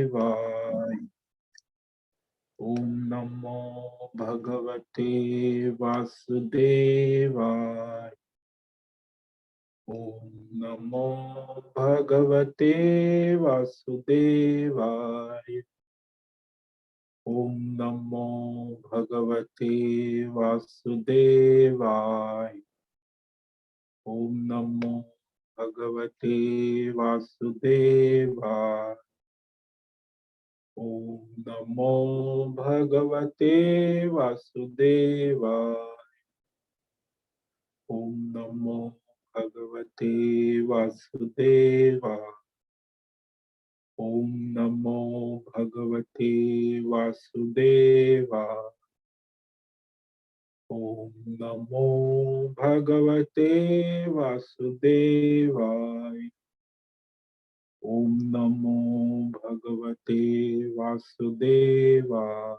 वासुदेवाय। ओम नमो भगवते वासुदेवाय। ओम नमो भगवते वासुदेवाय। ओम नमो भगवते वासुदेवाय। ओम नमो भगवते वासुदेवाय। ओम नमो भगवते वासुदेवाय। ओम नमो भगवते वासुदेवाय। ओम नमो भगवते वासुदेवाय। ओम नमो भगवते वासुदेवाय। ओम नमो भगवते वासुदेवाय।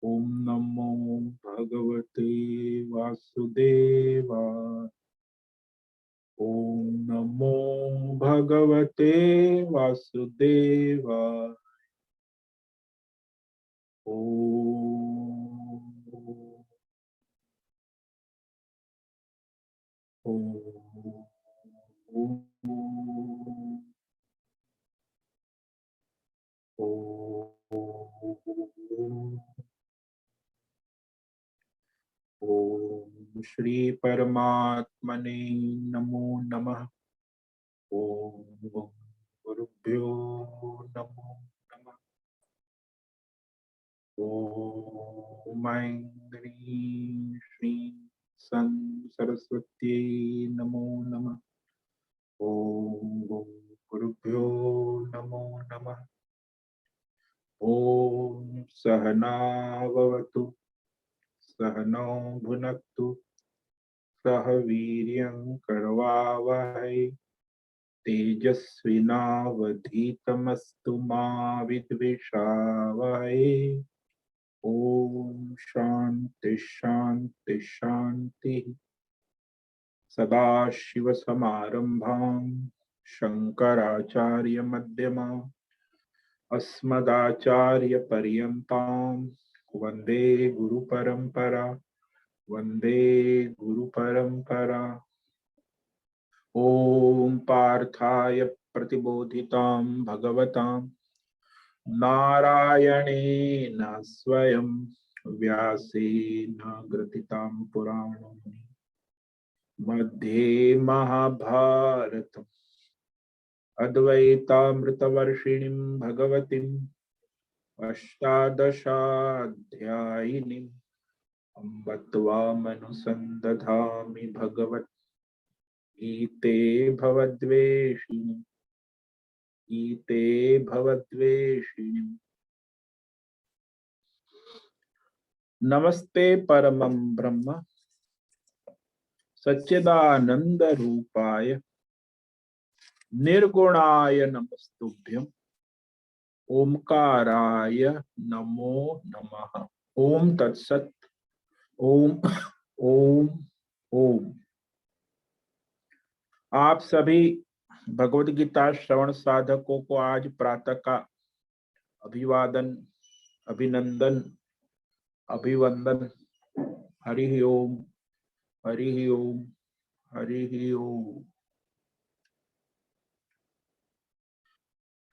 ओम नमो भगवते वासुदेवाय। ओम नमो भगवते वासुदेवाय। ओम ओम श्री परमात्मने नमो नमः। ओम गुरुभ्यो नमो नमः। ओम ऐं ह्रीं श्रीं सं सरस्वत्यै नमो नमः। ओम गुरुभ्यो नमो नमः। ओम सहनाववतु सहनौ भुनक्तु सह वीर्यं करवावहै तेजस्विनावधीतमस्तु मा विद्विषावहै। ओम शांति शांति शांति। सदाशिवसमारम्भां शंकराचार्य मध्यमाम् अस्मदाचार्यपर्यन्तां वन्दे गुरुपरम्परा। वन्दे गुरुपरम्परा। ओम पार्थाय प्रतिबोधितां भगवतां नारायणेन स्वयं व्यासेन ग्रथितां पुराणम् मध्ये महाभारतम् अद्वैतामृतवर्षिणीं भगवतीम् अष्टादशाध्यायिनीम् अम्ब त्वामनुसन्दधामि भगवद्गीते भवद्वेषिणि गीते भवद्वेषिणि। नमस्ते परमं ब्रह्म सच्चिदानंद रूपाय निर्गुणाय नमस्तुभ्यं ओमकाराय नमो नमः। ओम तत्सत। ओम ओम ओम। आप सभी भगवद गीता श्रवण साधकों को आज प्रातः का अभिवादन, अभिनंदन, अभिवंदन। हरि ओम, हरि ओम, हरि ओम।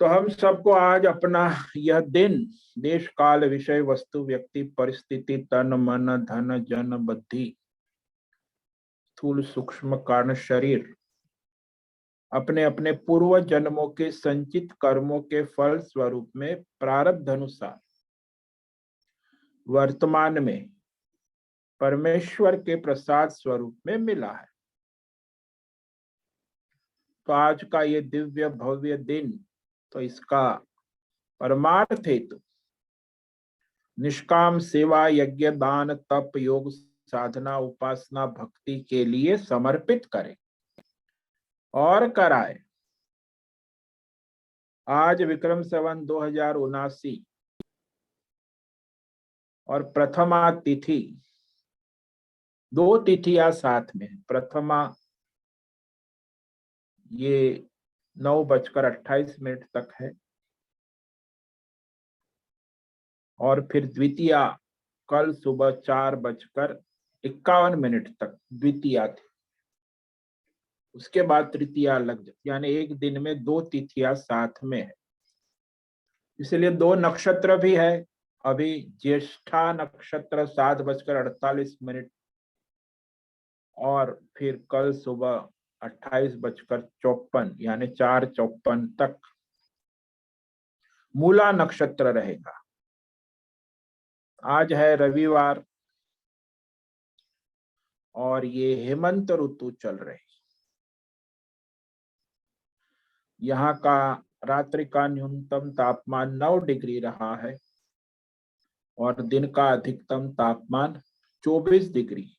तो हम सबको आज अपना यह दिन देश काल विषय वस्तु व्यक्ति परिस्थिति तन मन धन जन बुद्धि स्थूल सूक्ष्म कारण शरीर अपने अपने पूर्व जन्मों के संचित कर्मों के फल स्वरूप में प्रारब्ध अनुसार वर्तमान में परमेश्वर के प्रसाद स्वरूप में मिला है। तो आज का ये दिव्य भव्य दिन, तो इसका परमार्थ हेतु निष्काम सेवा यज्ञ दान तप योग साधना उपासना भक्ति के लिए समर्पित करें और कराए। आज विक्रम संवत 2079 और प्रथमा तिथि, दो तिथियां साथ में। प्रथमा ये 9:28 तक है और फिर द्वितीया कल सुबह 4:51 तक द्वितीया थी। उसके बाद तृतीया लग जाती, यानी एक दिन में 2 तिथियां साथ में है, इसलिए 2 नक्षत्र भी है। अभी ज्येष्ठा नक्षत्र 7:48 और फिर कल सुबह 28:54 यानी 4:54 तक मूला नक्षत्र रहेगा। आज है रविवार और ये हेमंत ऋतु चल रही। यहाँ का रात्रि का न्यूनतम तापमान 9 डिग्री रहा है और दिन का अधिकतम तापमान 24 डिग्री।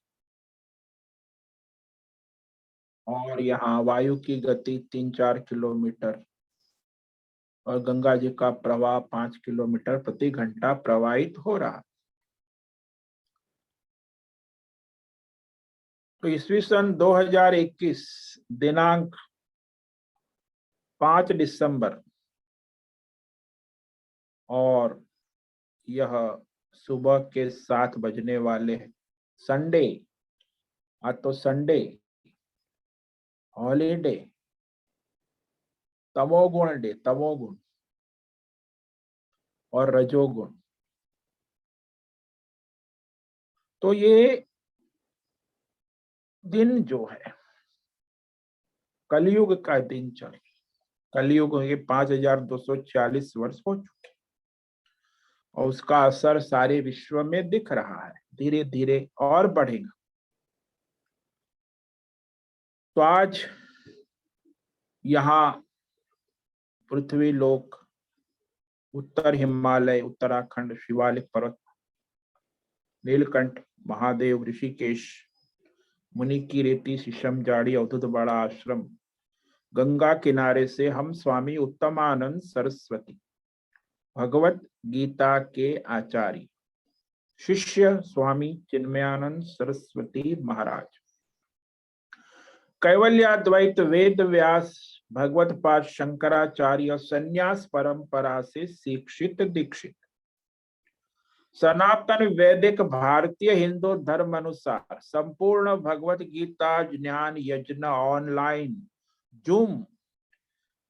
और यहाँ वायु की गति 3-4 किलोमीटर और गंगा जी का प्रवाह 5 किलोमीटर प्रति घंटा प्रवाहित हो रहा। तो ईस्वी सन 2021 दिनांक 5 दिसंबर और यह सुबह के 7 बजने वाले संडे। आज तो संडे, हॉलीडे, तमोगुण डे, तमोगुण और रजोगुण। तो ये दिन जो है कलयुग का दिन चल, कलयुग के 5246 वर्ष हो चुके और उसका असर सारे विश्व में दिख रहा है, धीरे धीरे और बढ़ेगा। तो आज यहाँ पृथ्वी लोक, उत्तर हिमालय, उत्तराखंड, शिवालिक पर्वत, नीलकंठ, महादेव, ऋषिकेश, मुनि की रेती, शीशम जाड़ी, अवधूत बड़ा आश्रम, गंगा किनारे से हम स्वामी उत्तमानंद सरस्वती भगवत गीता के आचार्य शिष्य स्वामी चिन्मयानंद सरस्वती महाराज, कैवल्याद्वैत वेद व्यास भगवत पाद शंकराचार्य संन्यास परंपरा से शिक्षित दीक्षित, सनातन वैदिक भारतीय हिंदू धर्म अनुसार संपूर्ण भगवत गीता ज्ञान यज्ञ ऑनलाइन जूम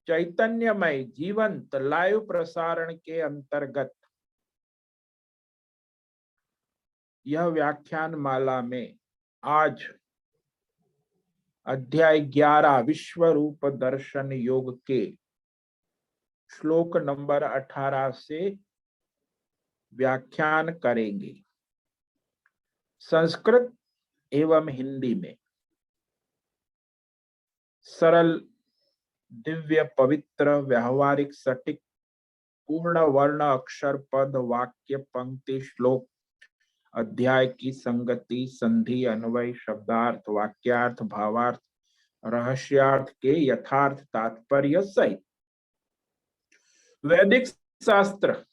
चैतन्यमय जीवंत लाइव प्रसारण के अंतर्गत यह व्याख्यान माला में आज अध्याय 11 विश्व रूप दर्शन योग के श्लोक नंबर 18 से व्याख्यान करेंगे, संस्कृत एवं हिंदी में। सरल, दिव्य, पवित्र, व्यावहारिक, सटीक, पूर्ण वर्ण, अक्षर, पद, वाक्य, पंक्ति, श्लोक, अध्याय की संगति, संधि, अन्वय, शब्दार्थ, वाक्यार्थ, भावार्थ, रहस्यार्थ के यथार्थ तात्पर्य सहित वैदिक शास्त्र,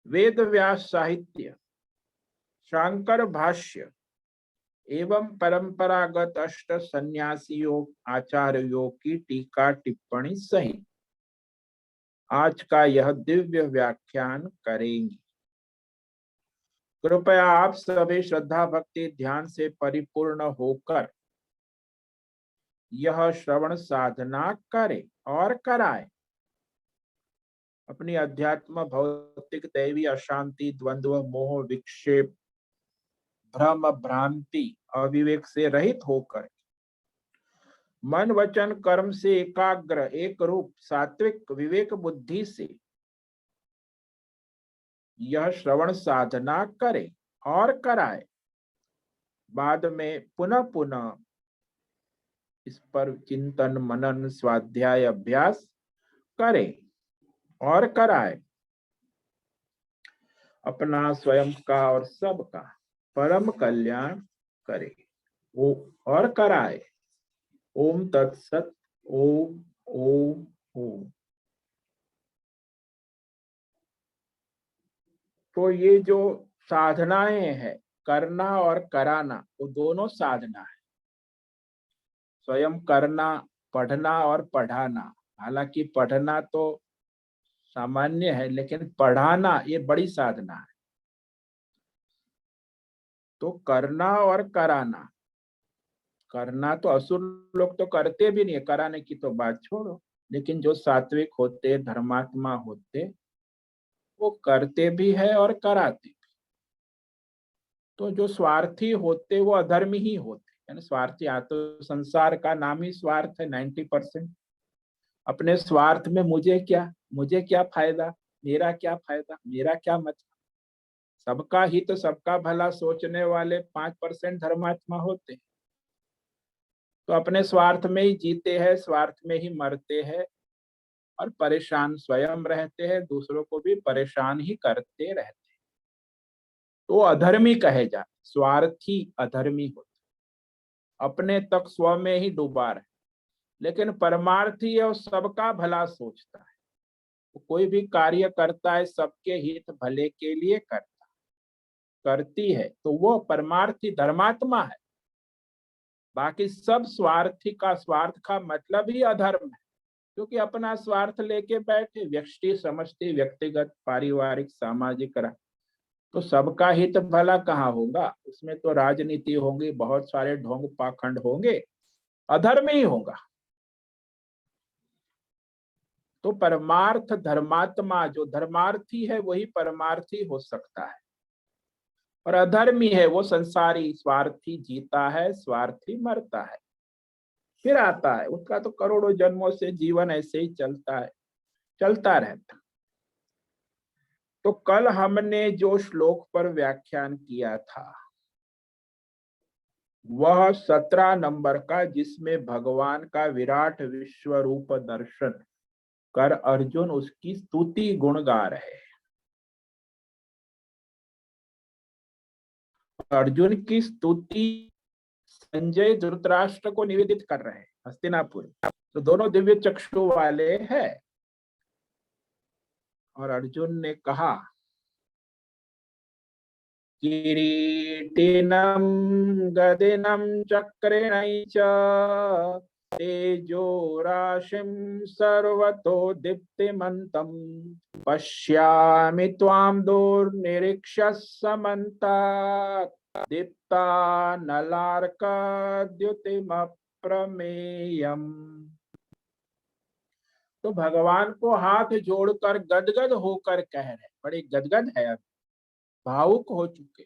वेद व्यास साहित्य, शांकर भाष्य एवं परंपरागत अष्ट सन्यासियों आचार्यों की टीका टिप्पणी सहित आज का यह दिव्य व्याख्यान करेंगे। कृपया आप सभी श्रद्धा भक्ति ध्यान से परिपूर्ण होकर यह श्रवण साधना करें और कराएं। अपनी अध्यात्म, भौतिक, दैवी अशांति, द्वंद्व, मोह, विक्षेप, भ्रम, भ्रांति, अविवेक से रहित होकर मन वचन कर्म से एकाग्र, एक रूप, सात्विक, विवेक बुद्धि से यह श्रवण साधना करे और कराए। बाद में पुनः पुनः इस पर चिंतन, मनन, स्वाध्याय, अभ्यास करे और कराए। अपना, स्वयं का और सबका परम कल्याण करे और कराए। ओम तत्सत। ओम ओम ओम। तो ये जो साधनाएं हैं, करना और कराना, वो दोनों साधना है। स्वयं करना, पढ़ना और पढ़ाना। हालांकि पढ़ना तो सामान्य है, लेकिन पढ़ाना ये बड़ी साधना है। तो करना और कराना, करना तो असुर लोग तो करते भी नहीं है, कराने की तो बात छोड़ो, लेकिन जो सात्विक होते, धर्मात्मा होते, वो करते भी है और कराते। तो जो स्वार्थी होते वो अधर्मी ही होते, यानी स्वार्थी। तो संसार का नाम ही स्वार्थ है 90%। अपने स्वार्थ में मुझे क्या फायदा, मेरा क्या फायदा, मेरा क्या मतलब। सबका हित, सबका भला सोचने वाले 5% धर्मात्मा होते हैं। तो अपने स्वार्थ में ही जीते हैं, स्वार्थ में ही मरते हैं, और परेशान स्वयं रहते हैं, दूसरों को भी परेशान ही करते रहते हैं। तो अधर्मी कहे जाते, स्वार्थी अधर्मी होते, अपने तक स्व में ही डूबा रहे। लेकिन परमार्थी है, वो सबका भला सोचता है, वो कोई भी कार्य करता है सबके हित भले के लिए करती है, तो वो परमार्थी धर्मात्मा है। बाकी सब स्वार्थी का, स्वार्थ का मतलब ही अधर्म है, क्योंकि अपना स्वार्थ लेके बैठे, व्यक्ति समझते, व्यक्तिगत, पारिवारिक, सामाजिक रह। तो सबका हित भला कहाँ होगा, उसमें तो राजनीति होंगी, बहुत सारे ढोंग पाखंड होंगे, अधर्म ही होगा। तो परमार्थ धर्मात्मा, जो धर्मार्थी है वही परमार्थी हो सकता है, और अधर्मी है वो संसारी, स्वार्थी जीता है, स्वार्थी मरता है, फिर आता है। उसका तो करोड़ों जन्मों से जीवन ऐसे ही चलता है, चलता रहता। तो कल हमने जो श्लोक पर व्याख्यान किया था वह 17 नंबर का, जिसमें भगवान का विराट विश्व रूप दर्शन कर अर्जुन उसकी स्तुति गुण गा रहे हैं। अर्जुन की स्तुति संजय धृतराष्ट्र को निवेदित कर रहे हैं, हस्तिनापुर। तो दोनों दिव्य चक्षु वाले हैं। और अर्जुन ने कहा, किरीटिनं गदिनं चक्रेणैश्च तेजो राशिं सर्वतो दीप्तिमन्तं पश्यामि त्वां दुर्निरीक्ष्य समन्तात् दीप्तानलार्कद्युतिमप्रमेयम्। तो भगवान को हाथ जोड़कर गदगद होकर कह रहे, बड़े गदगद है, भावुक हो चुके,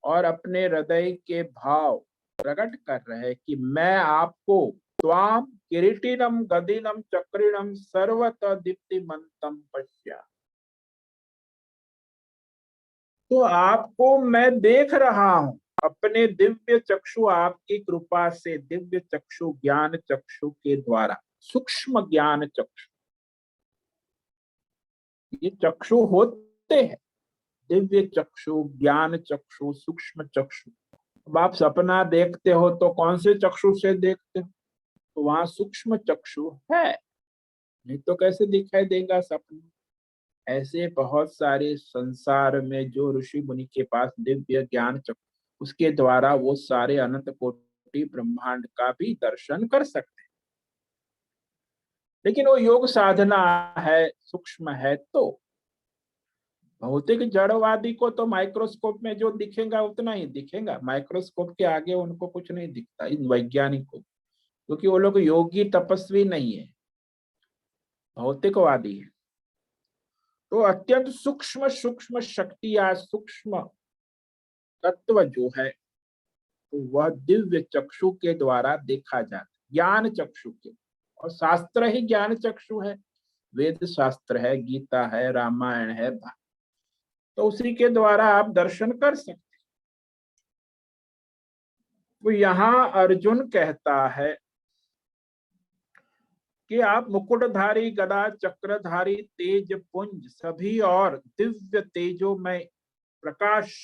और अपने हृदय के भाव प्रकट कर रहे कि मैं आपको, त्वाम किरीटिनम गदिनम चक्रिणम सर्वत दीप्तिमंतम पश्या, तो आपको मैं देख रहा हूं अपने दिव्य चक्षु, आपकी कृपा से, दिव्य चक्षु, ज्ञान चक्षु के द्वारा, सूक्ष्म ज्ञान चक्षु। ये चक्षु होते हैं, दिव्य चक्षु, ज्ञान चक्षु, सूक्ष्म चक्षु। अब आप सपना देखते हो तो कौन से चक्षु से देखते हो, तो वहां सूक्ष्म चक्षु है, नहीं तो कैसे दिखाई देगा सपना। ऐसे बहुत सारे संसार में जो ऋषि मुनि के पास दिव्य ज्ञान चक्षु, उसके द्वारा वो सारे अनंत कोटि ब्रह्मांड का भी दर्शन कर सकते हैं। लेकिन वो योग साधना है, सूक्ष्म है। तो भौतिक जड़वादी को तो माइक्रोस्कोप में जो दिखेगा उतना ही दिखेगा, माइक्रोस्कोप के आगे उनको कुछ नहीं दिखता, इन वैज्ञानिकों, क्योंकि वो लोग योगी तपस्वी नहीं है, भौतिकवादी है। तो अत्यंत सूक्ष्म सूक्ष्म शक्ति या सूक्ष्म तत्व जो है, तो वह दिव्य चक्षु के द्वारा देखा जाता, ज्ञान चक्षु के। और शास्त्र ही ज्ञान चक्षु है, वेद शास्त्र है, गीता है, रामायण है, तो उसी के द्वारा आप दर्शन कर सकते। तो यहाँ अर्जुन कहता है कि आप मुकुटधारी, गदा चक्रधारी, तेज पुंज, सभी और दिव्य तेजो में प्रकाश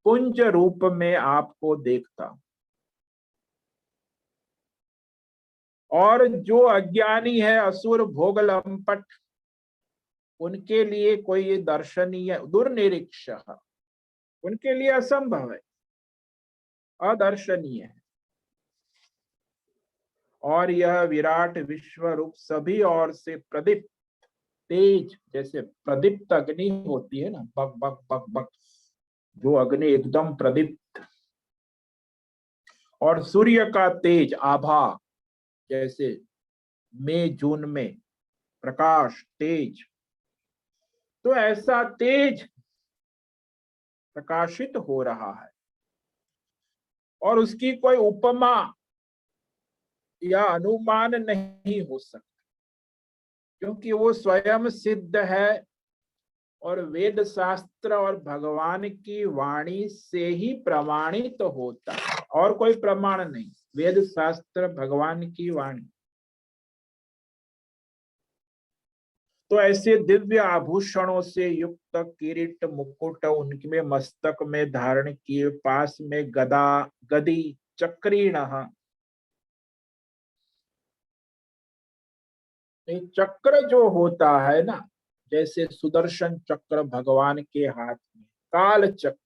पुंज रूप में आपको देखता हूं। और जो अज्ञानी है, असुर, भोग लंपट, उनके लिए कोई ये दर्शनीय, दुर्निरीक्ष, उनके लिए असंभव है, अदर्शनीय है। और यह विराट विश्व रूप सभी ओर से प्रदीप्त तेज, जैसे प्रदीप्त अग्नि होती है ना, बक बक बक बक, जो अग्नि एकदम प्रदीप्त, और सूर्य का तेज आभा, जैसे मई जून में प्रकाश तेज, तो ऐसा तेज प्रकाशित हो रहा है और उसकी कोई उपमा या अनुमान नहीं हो सकता, क्योंकि वो स्वयं सिद्ध है और वेद शास्त्र और भगवान की वाणी से ही प्रमाणित तो होता है, और कोई प्रमाण नहीं। वेद शास्त्र भगवान की वाणी। तो ऐसे दिव्य आभूषणों से युक्त किरीट मुकुट उनके मस्तक में धारण किए, पास में गदा गदी चक्रीण। चक्र जो होता है ना, जैसे सुदर्शन चक्र भगवान के हाथ में, काल चक्र,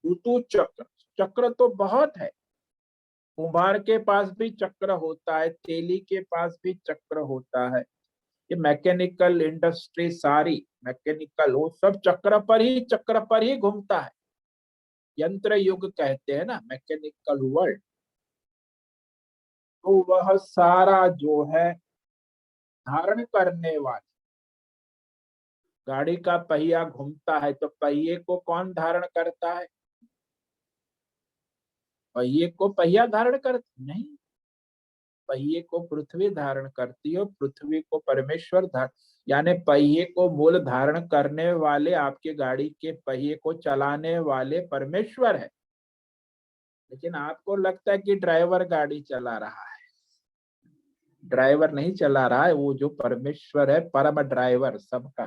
ऋतु चक्र, चक्र तो बहुत है। कुम्हार के पास भी चक्र होता है, तेली के पास भी चक्र होता है। ये मैकेनिकल इंडस्ट्री सारी मैकेनिकल, वो सब चक्र पर ही घूमता है। यंत्र युग कहते हैं ना, मैकेनिकल वर्ल्ड। तो वह सारा जो है धारण करने वाला, गाड़ी का पहिया घूमता है तो पहिए को कौन धारण करता है? पहिए को पहिया धारण कर नहीं, पहिए को पृथ्वी धारण करती है, पृथ्वी को परमेश्वर धारण, यानी पहिए को मूल धारण करने वाले, आपके गाड़ी के पहिए को चलाने वाले परमेश्वर है। लेकिन आपको लगता है कि ड्राइवर गाड़ी चला रहा है। ड्राइवर नहीं चला रहा है, वो जो परमेश्वर है, परम ड्राइवर सबका।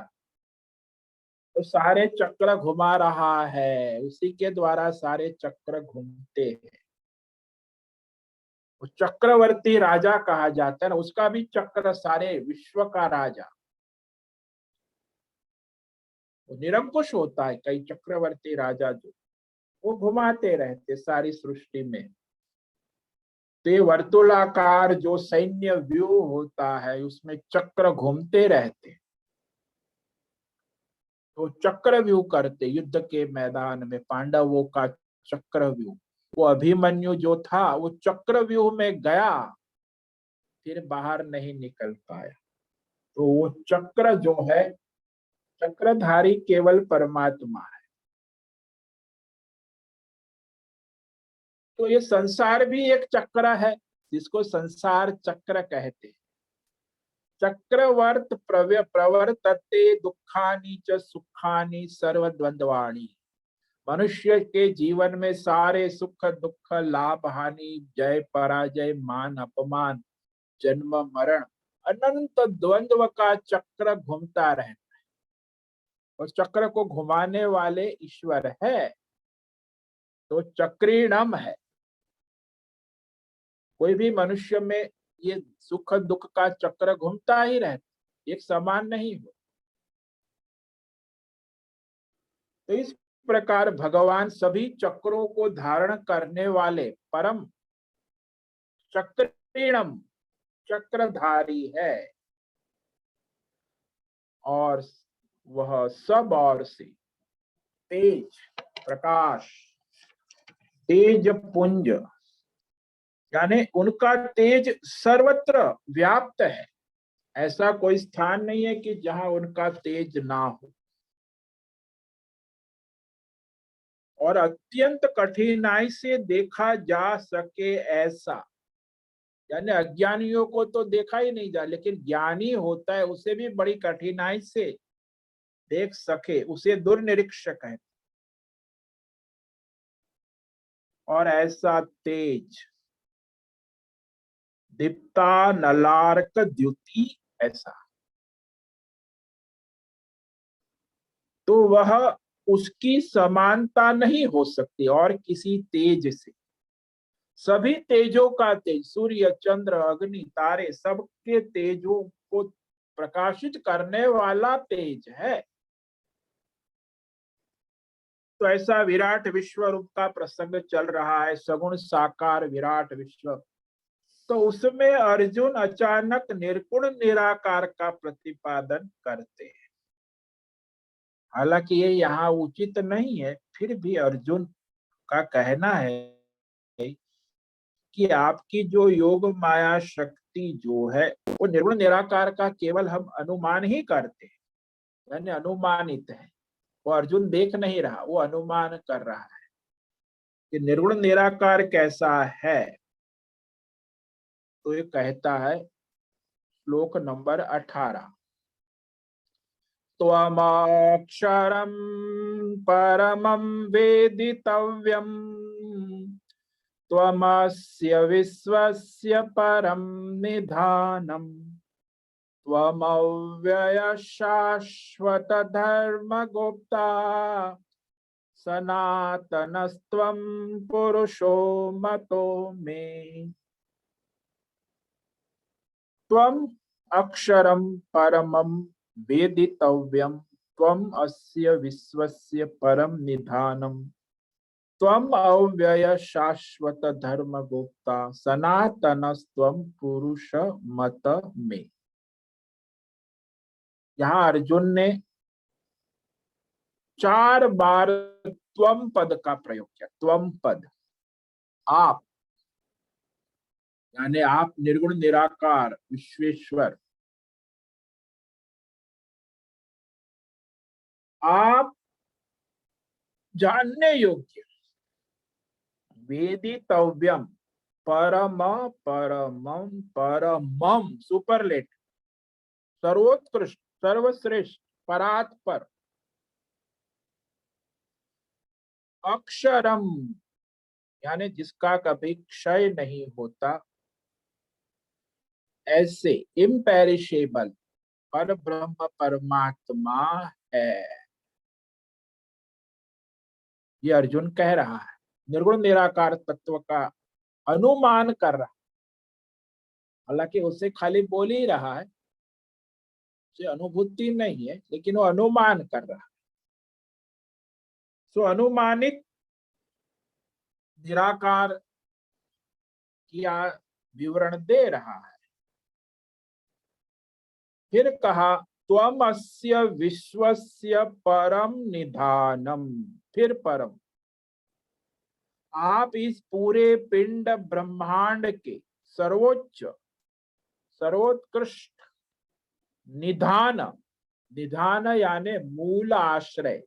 तो सारे चक्र घुमा रहा है, उसी के द्वारा सारे चक्र घूमते हैं। वो चक्रवर्ती राजा कहा जाता है ना, उसका भी चक्र, सारे विश्व का राजा। वो निरंकुश होता है, कई चक्रवर्ती राजा जो वो घुमाते रहते सारी सृष्टि में। तो ये वर्तुलाकार जो सैन्य व्यूह होता है, उसमें चक्र घूमते रहते। तो चक्र व्यूह करते, युद्ध के मैदान में पांडवों का चक्र व्यूह। वो अभिमन्यु जो था, वो चक्र व्यूह में गया, फिर बाहर नहीं निकल पाया। तो वो चक्र जो है, चक्रधारी केवल परमात्मा है। तो ये संसार भी एक चक्र है, जिसको संसार चक्र कहते हैं। चक्रवर्त प्रवर्तते दुखानि च सुखानि सर्वद्वंद्वानि। मनुष्य के जीवन में सारे सुख दुख, लाभ हानि, जय पराजय, मान अपमान, जन्म मरण, अनंत द्वंद्व का चक्र घूमता रहता है। और चक्र को घुमाने वाले ईश्वर है, तो चक्रीणम है। कोई भी मनुष्य में ये सुख दुख का चक्र घूमता ही रहता, एक समान नहीं हो। तो इस प्रकार भगवान सभी चक्रों को धारण करने वाले परम चक्रीणम, चक्रधारी है। और वह सब ओर से तेज प्रकाश, तेज पुंज, यानी उनका तेज सर्वत्र व्याप्त है। ऐसा कोई स्थान नहीं है कि जहां उनका तेज ना हो। और अत्यंत कठिनाई से देखा जा सके ऐसा, यानी अज्ञानियों को तो देखा ही नहीं जा, लेकिन ज्ञानी होता है, उसे भी बड़ी कठिनाई से देख सके, उसे दुर्निरीक्षक है। और ऐसा तेज दीप्ता नलार्क द्युति, ऐसा, तो वह, उसकी समानता नहीं हो सकती और किसी तेज से। सभी तेजों का तेज, सूर्य चंद्र अग्नि तारे, सबके तेजों को प्रकाशित करने वाला तेज है। तो ऐसा विराट विश्व रूप का प्रसंग चल रहा है, सगुण साकार विराट विश्व। तो उसमें अर्जुन अचानक निर्गुण निराकार का प्रतिपादन करते हैं। हालांकि ये यहाँ उचित नहीं है, फिर भी अर्जुन का कहना है कि आपकी जो योग माया शक्ति जो है वो निर्गुण निराकार का केवल हम अनुमान ही करते हैं, यानी अनुमानित है। वो अर्जुन देख नहीं रहा, वो अनुमान कर रहा है कि निर्गुण निराकार कैसा है। तो ये कहता है श्लोक नंबर 18, त्वमक्षरं परमं वेदितव्यम् त्वमस्य विश्वस्य परं निधानम् त्वमव्ययः शाश्वतधर्मगुप्ता सनातनस्त्वं पुरुषो मतो मे। त्वम् अक्षरं परमं वेदितव्यं त्वम् अस्य विश्वस्य परं निधानम् त्वम् अव्यय शाश्वत धर्मगुप्ता सनातनस्त्वं पुरुष मत मे। यहाँ अर्जुन ने 4 बार त्वम पद का प्रयोग किया। त्वम पद, आप, यानी आप निर्गुण निराकार विश्वेश्वर, आप जानने योग्य, वेदितव्यम, परम परमम परमम, सुपरलेट, सर्वोत्कृष्ट, सर्वश्रेष्ठ, परात्पर, अक्षरम, यानी जिसका कभी क्षय नहीं होता, ऐसे इम्पेरिशेबल पर ब्रह्म परमात्मा है। ये अर्जुन कह रहा है, निर्गुण निराकार तत्व का अनुमान कर रहा है। हालांकि उसे खाली बोल ही रहा है, उसे अनुभूति नहीं है, लेकिन वो अनुमान कर रहा है। सो अनुमानित निराकार किया विवरण दे रहा है। फिर कहा त्वमस्य विश्वस्य परम निधानम, फिर परम, आप इस पूरे पिंड ब्रह्मांड के सर्वोच्च, सर्वोत्कृष्ट निधान, निधान यानी मूल आश्रय।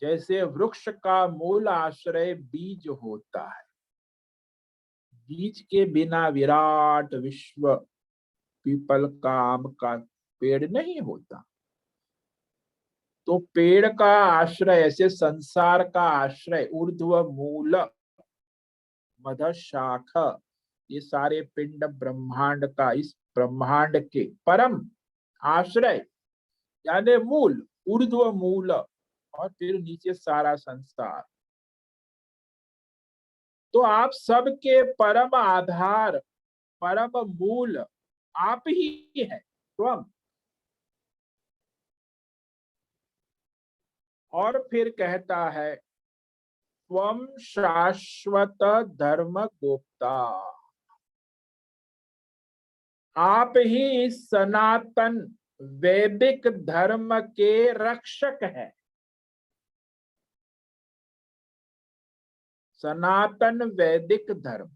जैसे वृक्ष का मूल आश्रय बीज होता है, बीज के बिना विराट विश्व, पीपल का, आम का पेड़ नहीं होता। तो पेड़ का आश्रय, ऐसे संसार का आश्रय ऊर्ध्व मूल मध्य शाख, ये सारे पिंड ब्रह्मांड का, इस ब्रह्मांड के परम आश्रय यानी मूल, ऊर्ध्व मूल, और फिर नीचे सारा संसार। तो आप सबके परम आधार, परम मूल आप ही है, स्वयं। और फिर कहता है स्वम शाश्वत धर्म गुप्ता, आप ही इस सनातन वैदिक धर्म के रक्षक हैं। सनातन वैदिक धर्म,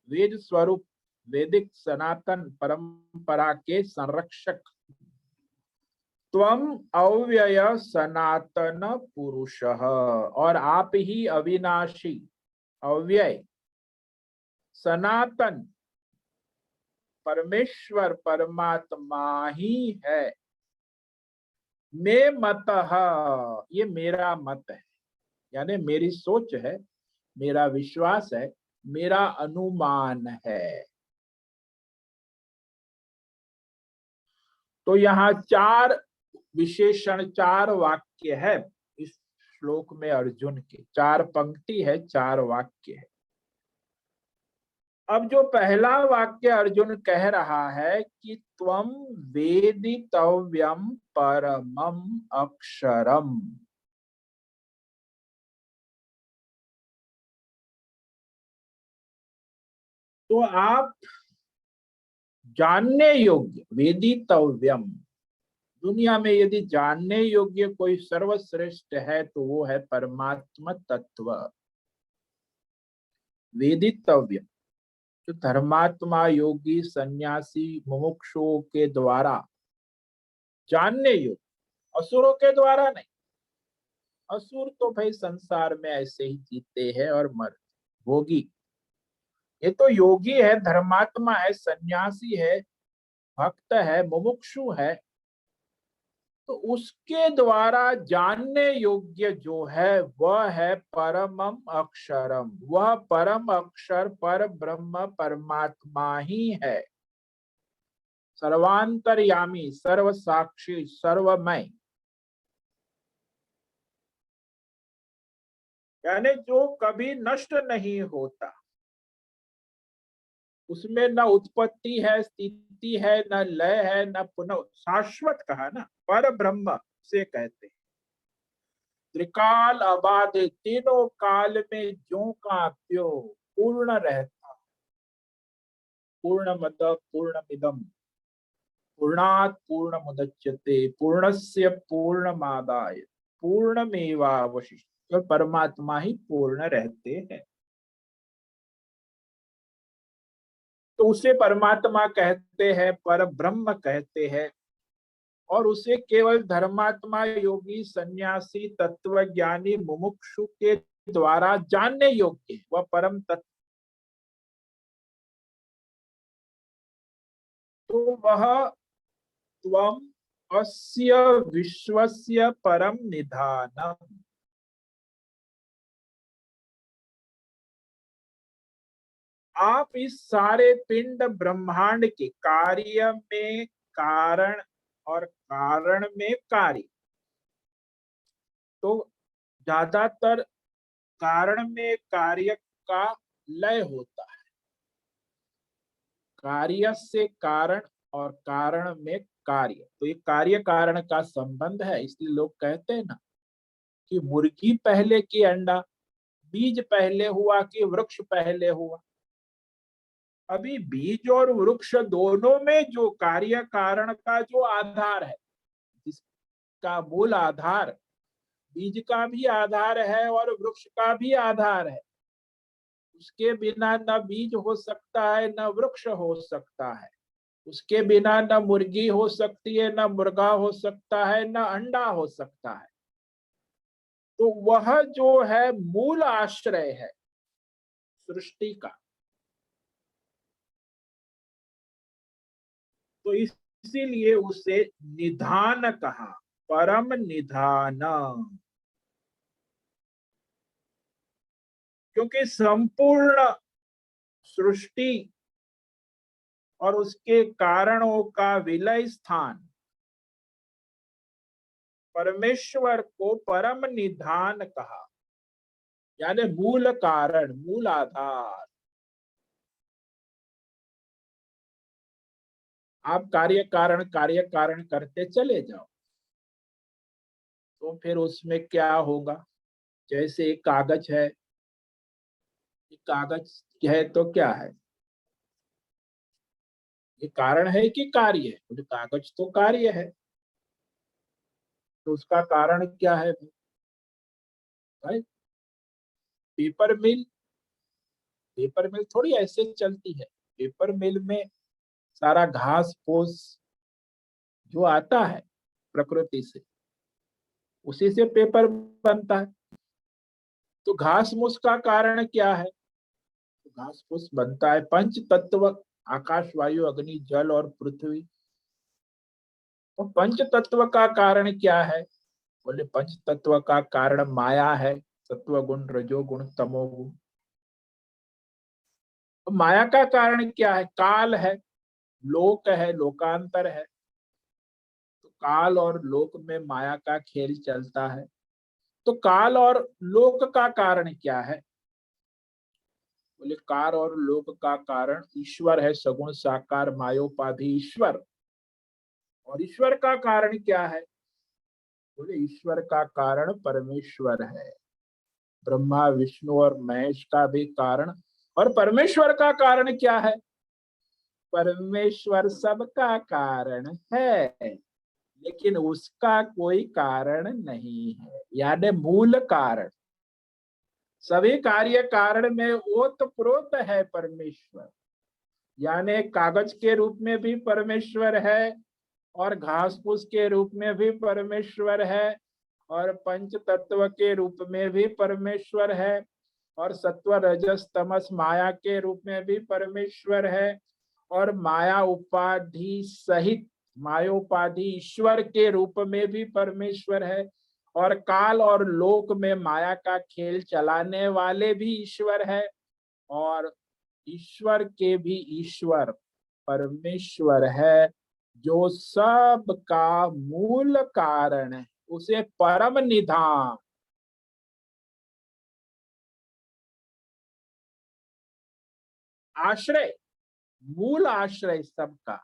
वेद स्वरूप वैदिक सनातन परंपरा के संरक्षक। त्वम अव्यय सनातन पुरुषः, और आप ही अविनाशी, अव्यय, सनातन परमेश्वर परमात्मा ही है। मे मतः, ये मेरा मत है, यानी मेरी सोच है, मेरा विश्वास है, मेरा अनुमान है। तो यहाँ 4 विशेषण, 4 वाक्य है इस श्लोक में। अर्जुन के 4 पंक्ति है, 4 वाक्य है। अब जो पहला वाक्य अर्जुन कह रहा है कि त्वम वेदितव्यम परमम अक्षरम, तो आप जानने योग्य वेदितव्यम, दुनिया में यदि जानने योग्य कोई सर्वश्रेष्ठ है तो वो है परमात्मा तत्व, वेदितव्य। जो धर्मात्मा, योगी, सन्यासी, मुमुक्षुओं के द्वारा जानने योग्य, असुरों के द्वारा नहीं। असुर तो भाई संसार में ऐसे ही जीते हैं और मर, भोगी। ये तो योगी है, धर्मात्मा है, सन्यासी है, भक्त है, मुमुक्षु है, तो उसके द्वारा जानने योग्य जो है वह है परमम अक्षरम। वह परम अक्षर पर ब्रह्म परमात्मा ही है, सर्वांतर्यामी, सर्व साक्षी, सर्वमय। यानी जो कभी नष्ट नहीं होता, उसमें न उत्पत्ति है, स्थिति है, न लय है, न पुनः, शाश्वत कहा ना, पर ब्रह्म से कहते हैं। त्रिकाल अबाधे, तीनों काल में ज्यों का त्यों पूर्ण रहता। पूर्णमद पूर्णमिदम पूर्णात् पूर्णमुदच्यते पूर्णस्य पूर्णमादाय पूर्णमेवावशिष्यते। परमात्मा ही पूर्ण रहते हैं, तो उसे परमात्मा कहते हैं, पर ब्रह्म कहते हैं। और उसे केवल धर्मात्मा, योगी, सन्यासी, तत्वज्ञानी, मुमुक्षु के द्वारा जानने योग्य है, वह परम तत्व। तो वह त्वम अस्य विश्वस्य परम निधानम। आप इस सारे पिंड ब्रह्मांड के कार्य में कारण और कारण में कार्य, तो ज्यादातर कारण में कार्य का लय होता है, कार्य से कारण और कारण में कार्य, तो ये कार्य कारण का संबंध है। इसलिए लोग कहते हैं ना कि मुर्गी पहले की अंडा, बीज पहले हुआ कि वृक्ष पहले हुआ। अभी बीज और वृक्ष दोनों में जो कार्य कारण का जो आधार है, जिसका मूल आधार बीज का भी आधार है और वृक्ष का भी आधार है, उसके बिना न बीज हो सकता है, न वृक्ष हो सकता है। उसके बिना न मुर्गी हो सकती है, न मुर्गा हो सकता है, न अंडा हो सकता है। तो वह जो है मूल आश्रय है सृष्टि का। तो इसीलिए उसे निधान कहा, परम निधान। क्योंकि संपूर्ण सृष्टि और उसके कारणों का विलय स्थान परमेश्वर को परम निधान कहा, यानी मूल कारण, मूल आधार। आप कार्य कारण करते चले जाओ, तो फिर उसमें क्या होगा? जैसे एक कागज है, कागज है तो क्या है? ये कारण है कि कार्य है? तो कागज तो कार्य है, तो उसका कारण क्या है भाई? पेपर मिल, पेपर मिल थोड़ी ऐसे चलती है। पेपर मिल में सारा घास फूस जो आता है प्रकृति से, उसी से पेपर बनता है। तो घास फूस का कारण क्या है? तो घास फूस बनता है पंच तत्व, आकाश, वायु, अग्नि, जल और पृथ्वी। तो पंच तत्व का कारण क्या है? बोले पंच तत्व का कारण माया है, सत्व गुण, रजोगुण, तमोगुण। तो माया का कारण क्या है? काल है, लोक है, लोकांतर है। तो काल और लोक में माया का खेल चलता है। तो काल और लोक का कारण क्या है? बोले काल और लोक का कारण ईश्वर है, सगुण साकार मायोपाधि ईश्वर। और ईश्वर का कारण क्या है? बोले ईश्वर का कारण परमेश्वर है। ब्रह्मा, विष्णु और महेश का भी कारण। और परमेश्वर का कारण क्या है? परमेश्वर सबका कारण है, लेकिन उसका कोई कारण नहीं है, यानी मूल कारण। सभी कार्य कारण में ओतप्रोत है परमेश्वर, यानी कागज के रूप में भी परमेश्वर है, और घास फूस के रूप में भी परमेश्वर है, और पंच तत्व के रूप में भी परमेश्वर है, और सत्व रजस तमस माया के रूप में भी परमेश्वर है, और माया उपाधि सहित मायोपाधि ईश्वर के रूप में भी परमेश्वर है, और काल और लोक में माया का खेल चलाने वाले भी ईश्वर है, और ईश्वर के भी ईश्वर परमेश्वर है, जो सब का मूल कारण है, उसे परम निधान, आश्रय, मूल आश्रय सबका।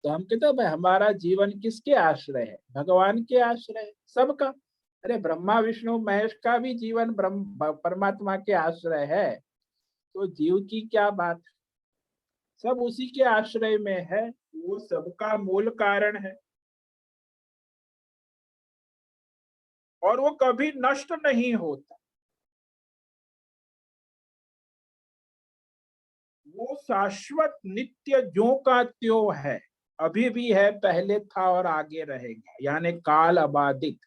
तो हम कहते हैं भाई हमारा जीवन किसके आश्रय है? भगवान के आश्रय है सबका। अरे ब्रह्मा विष्णु महेश का भी जीवन ब्रह्म परमात्मा के आश्रय है, तो जीव की क्या बात? सब उसी के आश्रय में है, वो सबका मूल कारण है, और वो कभी नष्ट नहीं होता। वो शाश्वत नित्य ज्यों का त्यों है, अभी भी है, पहले था और आगे रहेगा, यानी काल अबाधित।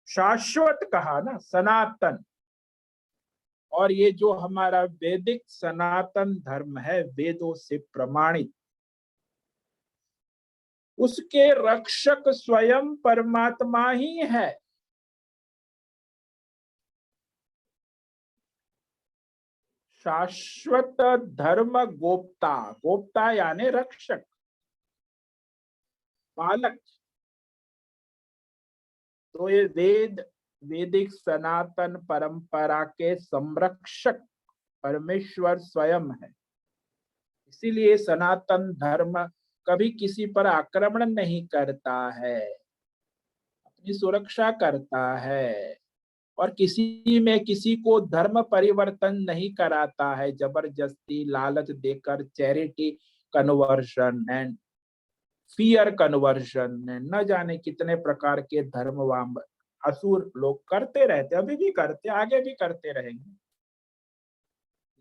शाश्वत कहा ना, सनातन। और ये जो हमारा वैदिक सनातन धर्म है, वेदों से प्रमाणित, उसके रक्षक स्वयं परमात्मा ही है। शाश्वत धर्म गोप्ता, गोप्ता यानी रक्षक, पालक। तो ये वैदिक सनातन परंपरा के संरक्षक परमेश्वर स्वयं है। इसीलिए सनातन धर्म कभी किसी पर आक्रमण नहीं करता है, अपनी सुरक्षा करता है, और किसी में किसी को धर्म परिवर्तन नहीं कराता है, जबरदस्ती लालच देकर, charity conversion and fear conversion, न जाने कितने प्रकार के धर्म वाम असुर लोग करते रहते, अभी भी करते, आगे भी करते रहेंगे।